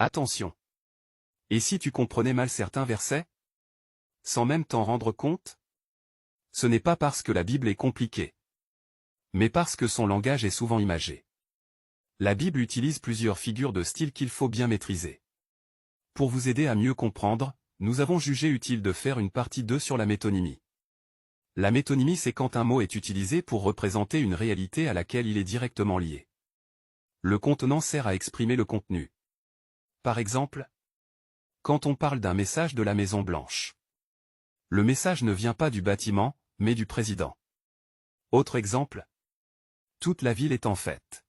Attention! Et si tu comprenais mal certains versets? Sans même t'en rendre compte? Ce n'est pas parce que la Bible est compliquée, mais parce que son langage est souvent imagé. La Bible utilise plusieurs figures de style qu'il faut bien maîtriser. Pour vous aider à mieux comprendre, nous avons jugé utile de faire une partie 2 sur la métonymie. La métonymie, c'est quand un mot est utilisé pour représenter une réalité à laquelle il est directement lié. Le contenant sert à exprimer le contenu. Par exemple, quand on parle d'un message de la Maison Blanche. Le message ne vient pas du bâtiment, mais du président. Autre exemple. Toute la ville est en fête.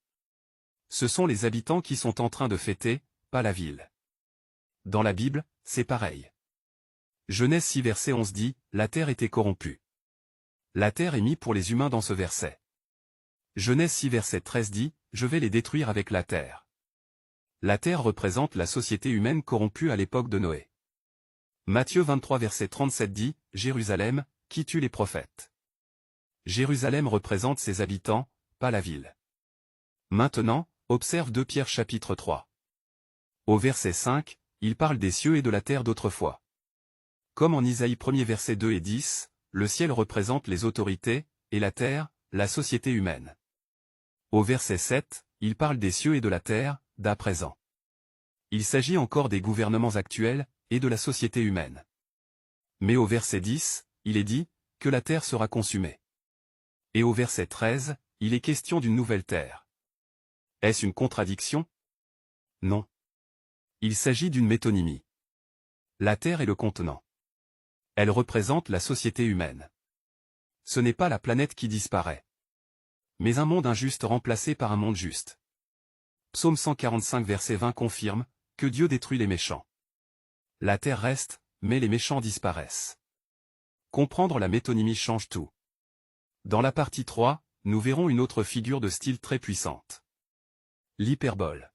Ce sont les habitants qui sont en train de fêter, pas la ville. Dans la Bible, c'est pareil. Genèse 6 verset 11 dit, « La terre était corrompue ». La terre est mise pour les humains dans ce verset. Genèse 6 verset 13 dit, « Je vais les détruire avec la terre ». La terre représente la société humaine corrompue à l'époque de Noé. Matthieu 23 verset 37 dit, « Jérusalem, qui tue les prophètes ». Jérusalem représente ses habitants, pas la ville. Maintenant, observe 2 Pierre chapitre 3. Au verset 5, il parle des cieux et de la terre d'autrefois. Comme en Isaïe 1er verset 2 et 10, le ciel représente les autorités, et la terre, la société humaine. Au verset 7, il parle des cieux et de la terre, d'à présent. Il s'agit encore des gouvernements actuels, et de la société humaine. Mais au verset 10, il est dit, que la terre sera consumée. Et au verset 13, il est question d'une nouvelle terre. Est-ce une contradiction? Non. Il s'agit d'une métonymie. La terre est le contenant. Elle représente la société humaine. Ce n'est pas la planète qui disparaît, mais un monde injuste remplacé par un monde juste. Psaume 145 verset 20 confirme que Dieu détruit les méchants. La terre reste, mais les méchants disparaissent. Comprendre la métonymie change tout. Dans la partie 3, nous verrons une autre figure de style très puissante. L'hyperbole.